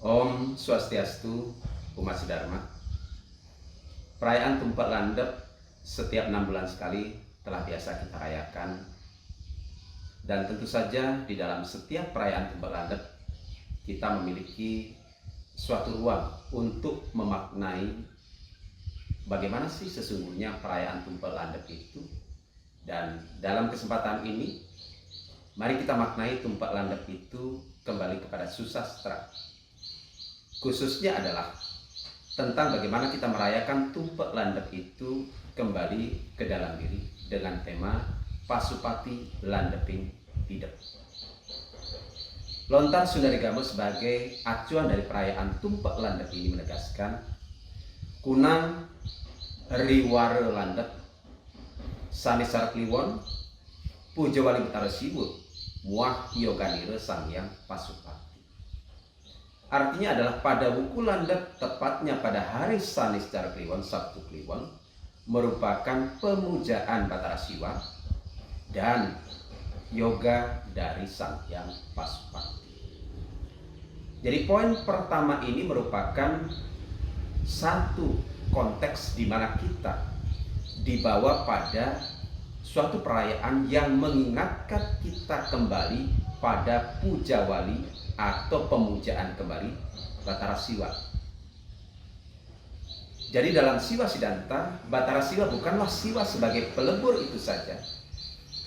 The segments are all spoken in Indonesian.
Om Swastiastu, Umat Dharma. Perayaan Tumpak Landep setiap 6 bulan sekali telah biasa kita rayakan. Dan tentu saja di dalam setiap perayaan Tumpak Landep kita memiliki suatu ruang untuk memaknai bagaimana sih sesungguhnya perayaan Tumpak Landep itu. Dan dalam kesempatan ini, mari kita maknai Tumpak Landep itu kembali kepada susastra. Khususnya adalah tentang bagaimana kita merayakan Tumpak Landep itu kembali ke dalam diri dengan tema Pasupati Landeping Hidup. Lontar Sundarigamo sebagai acuan dari perayaan Tumpak Landep ini menegaskan kunang riware landep sanisar kliwon pujawali betara siwur muah yoganire sangyang pasupati. Artinya adalah pada wuku landep, tepatnya pada hari sanisar kliwon, Sabtu Kliwon, merupakan pemujaan Batara Siwa dan yoga dari Sangyang Pasupati. Jadi poin pertama ini merupakan satu konteks di mana kita dibawa pada suatu perayaan yang mengingatkan kita kembali pada puja wali atau pemujaan kembali Batara Siwa. Jadi dalam Siwa Siddhanta, Batara Siwa bukanlah Siwa sebagai pelebur itu saja,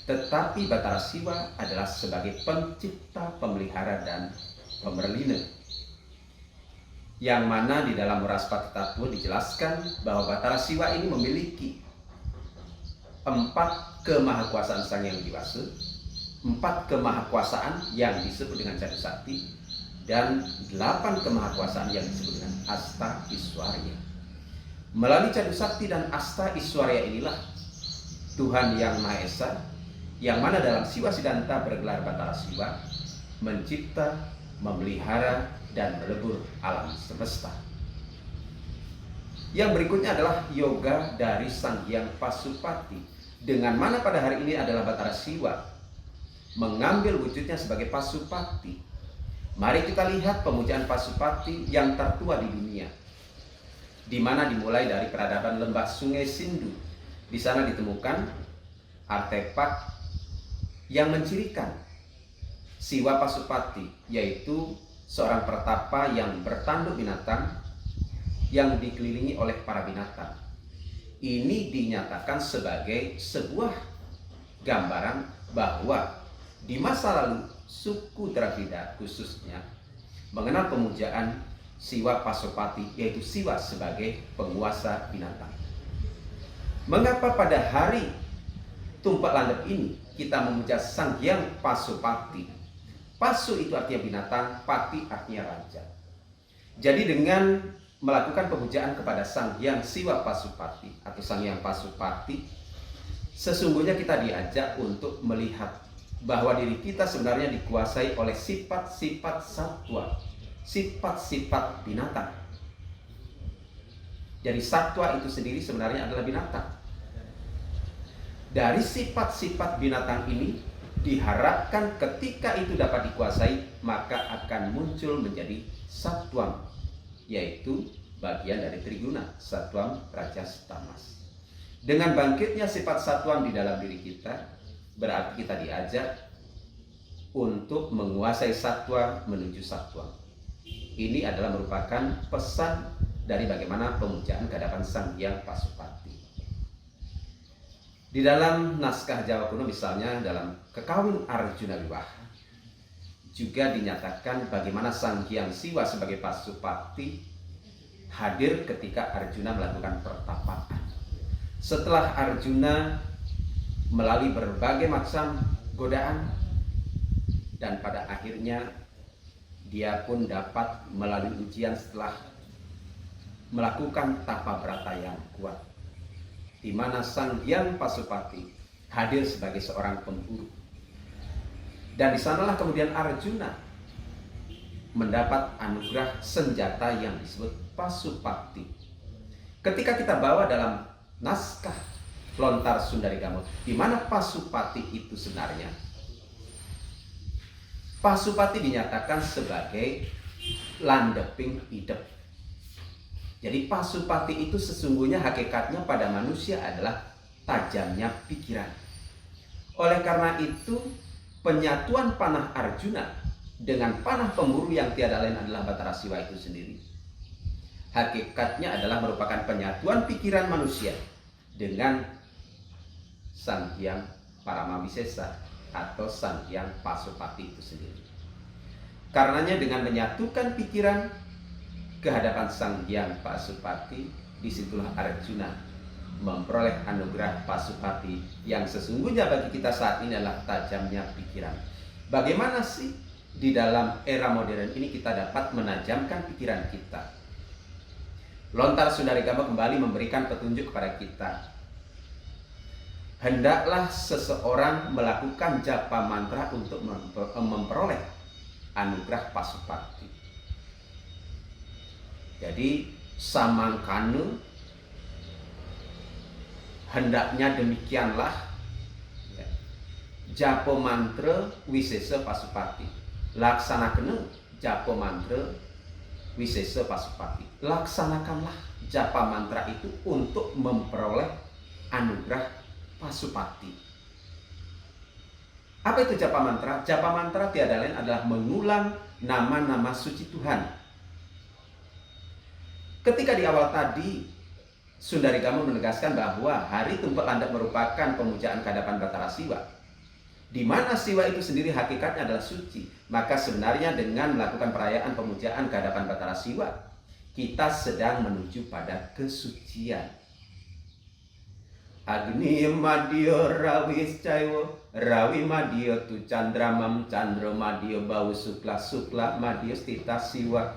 tetapi Batara Siwa adalah sebagai pencipta, pemelihara, dan pemerlina. Yang mana di dalam Murasapati Tattwa dijelaskan bahwa Batara Siwa ini memiliki 4 kemahakuasaan Sang Hyang Widi-Wasa, 4 kemahakuasaan yang disebut dengan Cadu Sakti, dan 8 kemahakuasaan yang disebut dengan Asta Iswarya. Melalui Cadu Sakti dan Asta Iswarya inilah Tuhan Yang Maha Esa, yang mana dalam Siwa Siddhanta bergelar Batara Siwa, mencipta, memelihara, dan melebur alam semesta. Yang berikutnya adalah yoga dari Sang Hyang Pasupati, dengan mana pada hari ini adalah Batara Siwa mengambil wujudnya sebagai Pasupati. Mari kita lihat pemujaan Pasupati yang tertua di dunia, di mana dimulai dari peradaban lembah Sungai Sindu. Di sana ditemukan artefak yang mencirikan Siwa Pasupati, yaitu seorang pertapa yang bertanduk binatang yang dikelilingi oleh para binatang. Ini dinyatakan sebagai sebuah gambaran bahwa di masa lalu suku Dravida khususnya mengenal pemujaan Siwa Pasupati, yaitu Siwa sebagai penguasa binatang. Mengapa pada hari Tumpak Landep ini kita memuja Sang Hyang Pasupati? Pasu itu artinya binatang, pati artinya raja. Jadi dengan melakukan pemujaan kepada Sang Hyang Siwa Pasupati atau Sang Hyang Pasupati, sesungguhnya kita diajak untuk melihat bahwa diri kita sebenarnya dikuasai oleh sifat-sifat satwa, sifat-sifat binatang. Jadi satwa itu sendiri sebenarnya adalah binatang. Dari sifat-sifat binatang ini diharapkan ketika itu dapat dikuasai, maka akan muncul menjadi satwam, yaitu bagian dari Triguna, Satwam Rajas Tamas. Dengan bangkitnya sifat satwam di dalam diri kita, berarti kita diajak untuk menguasai satwa menuju satwam. Ini adalah merupakan pesan dari bagaimana pemujaan kehadapan Sang Hyang Pasupati. Di dalam naskah Jawa kuno, misalnya dalam Kekawin Arjuna Wiwaha, juga dinyatakan bagaimana Sang Hyang Siwa sebagai Pasupati hadir ketika Arjuna melakukan pertapaan. Setelah Arjuna melalui berbagai macam godaan, dan pada akhirnya dia pun dapat melalui ujian setelah melakukan tapa brata yang kuat, di mana Sang Hyang Pasupati hadir sebagai seorang pemburu. Dan di sanalah kemudian Arjuna mendapat anugerah senjata yang disebut Pasupati. Ketika kita bawa dalam naskah Lontar Sundarigamo, di mana Pasupati itu sebenarnya? Pasupati dinyatakan sebagai landeping hidup. Jadi Pasupati itu sesungguhnya hakikatnya pada manusia adalah tajamnya pikiran. Oleh karena itu, penyatuan panah Arjuna dengan panah pemburu yang tiada lain adalah Batara Siwa itu sendiri. Hakikatnya adalah merupakan penyatuan pikiran manusia dengan Sang Hyang Paramawisesa atau Sang Hyang Pasupati itu sendiri. Karenanya dengan menyatukan pikiran ke hadapan Sang Hyang Pasupati, disitulah Arjuna memperoleh anugerah Pasupati yang sesungguhnya bagi kita saat ini adalah tajamnya pikiran. Bagaimana sih di dalam era modern ini kita dapat menajamkan pikiran kita? Lontar Sundaregama kembali memberikan petunjuk kepada kita. Hendaklah seseorang melakukan japa mantra untuk memperoleh anugerah Pasupati. Jadi samangkana hendaknya demikianlah japa mantra wisesa Pasupati. Laksanakan japa mantra wisesa Pasupati. Laksanakanlah japa mantra itu untuk memperoleh anugerah Pasupati. Apa itu japa mantra? Japa mantra tiada lain adalah mengulang nama-nama suci Tuhan. Ketika di awal tadi Sundaregama menegaskan bahwa Hari Tumpak Landep merupakan pemujaan ke hadapan Batara Siwa, di mana Siwa itu sendiri hakikatnya adalah suci, maka sebenarnya dengan melakukan perayaan pemujaan ke hadapan Batara Siwa, kita sedang menuju pada kesucian. Agni madya rawi caiwa rawi madya tu candramam candra madya bau sukla sukla madya stita siwa.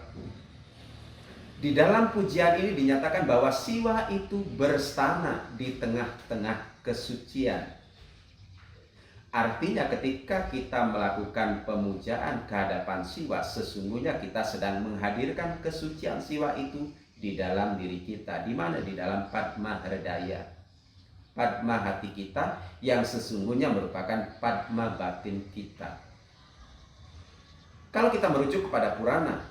Di dalam pujian ini dinyatakan bahwa Siwa itu berstana di tengah-tengah kesucian. Artinya ketika kita melakukan pemujaan ke hadapan Siwa, sesungguhnya kita sedang menghadirkan kesucian Siwa itu di dalam diri kita. Di mana? Di dalam Padma Hridaya, Padma hati kita yang sesungguhnya merupakan Padma batin kita. Kalau kita merujuk kepada Purana,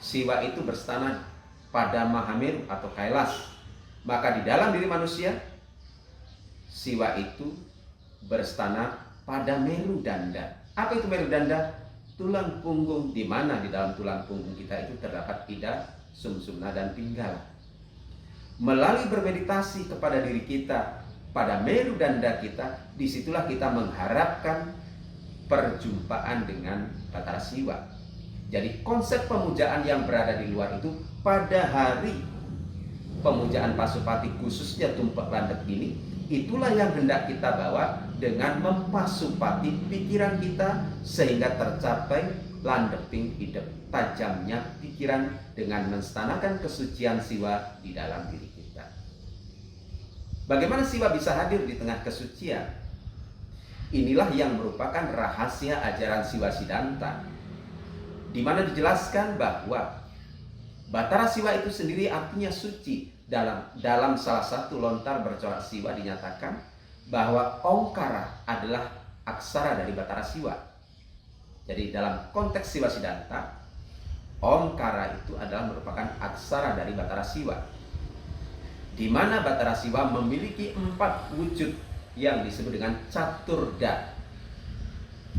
Siwa itu berstana pada Mahameru atau Kailas. Maka di dalam diri manusia, Siwa itu berstana pada Meru Danda. Apa itu Meru Danda? Tulang punggung, di mana di dalam tulang punggung kita itu terdapat ida, sumsumna, dan pinggala. Melalui bermeditasi kepada diri kita, pada Meru Danda kita, disitulah kita mengharapkan perjumpaan dengan Batara Siwa. Jadi konsep pemujaan yang berada di luar itu pada hari pemujaan Pasupati khususnya Tumpak Landep ini, itulah yang hendak kita bawa dengan mempasupati pikiran kita sehingga tercapai landeping hidup, tajamnya pikiran dengan menstanakan kesucian Siwa di dalam diri kita. Bagaimana Siwa bisa hadir di tengah kesucian? Inilah yang merupakan rahasia ajaran Siwa Siddhanta, di mana dijelaskan bahwa Batara Siwa itu sendiri artinya suci. Dalam salah satu lontar bercorak Siwa dinyatakan bahwa Ongkara adalah aksara dari Batara Siwa. Jadi dalam konteks Siwa Siddhanta, Ongkara itu adalah merupakan aksara dari Batara Siwa, di mana Batara Siwa memiliki 4 wujud yang disebut dengan Caturda.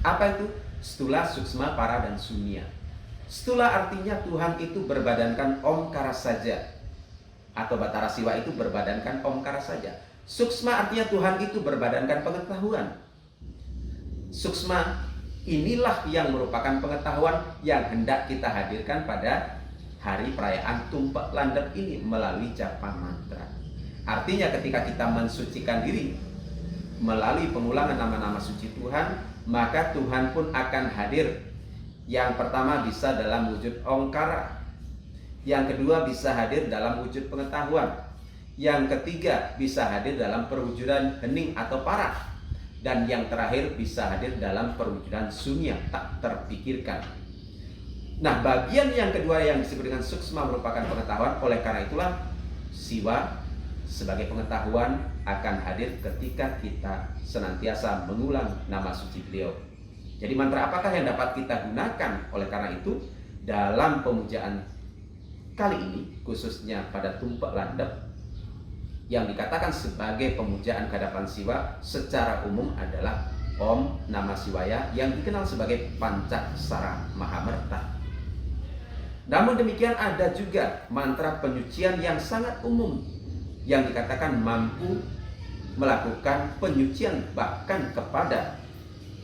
Apa itu? Stula, Suksma, Para, dan Sunya. Stula artinya Tuhan itu berbadankan Omkara saja, atau Batara Siwa itu berbadankan Omkara saja. Suksma artinya Tuhan itu berbadankan pengetahuan. Suksma inilah yang merupakan pengetahuan yang hendak kita hadirkan pada hari perayaan Tumpak Landep ini melalui japa mantra. Artinya ketika kita mensucikan diri melalui pengulangan nama-nama suci Tuhan, maka Tuhan pun akan hadir. Yang pertama bisa dalam wujud Ongkara, yang kedua bisa hadir dalam wujud pengetahuan, yang ketiga bisa hadir dalam perwujudan hening atau para, dan yang terakhir bisa hadir dalam perwujudan sunya, tak terpikirkan. Nah, bagian yang kedua yang disebut dengan suksma merupakan pengetahuan. Oleh karena itulah Siwa sebagai pengetahuan akan hadir ketika kita senantiasa mengulang nama suci beliau. Jadi mantra apakah yang dapat kita gunakan? Oleh karena itu, dalam pemujaan kali ini, khususnya pada tumpak landep, yang dikatakan sebagai pemujaan kehadapan Siwa secara umum adalah Om Namah Shivaya yang dikenal sebagai Pancaksara Mahamerta. Namun demikian ada juga mantra penyucian yang sangat umum yang dikatakan mampu melakukan penyucian bahkan kepada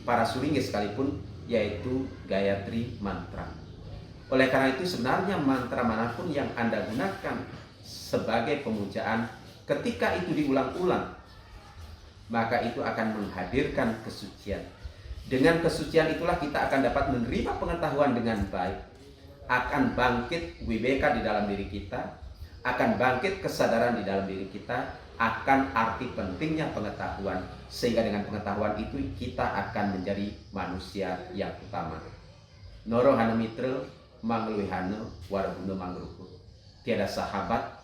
para sulingi sekalipun, yaitu Gayatri Mantra. Oleh karena itu sebenarnya mantra manapun yang Anda gunakan sebagai pemujaan, ketika itu diulang-ulang, maka itu akan menghadirkan kesucian. Dengan kesucian itulah kita akan dapat menerima pengetahuan dengan baik, akan bangkit wibeka di dalam diri kita, akan bangkit kesadaran di dalam diri kita, akan arti pentingnya pengetahuan, sehingga dengan pengetahuan itu kita akan menjadi manusia yang utama. Noro hana mitra mangluihana warguna mangruku. Tiada sahabat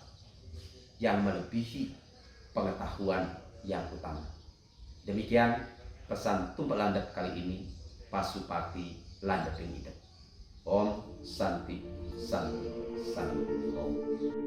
yang melebihi pengetahuan yang utama. Demikian pesan tumpak landep kali ini, Pasupati Landeping Hidup. Om Santi Santi Santi Om.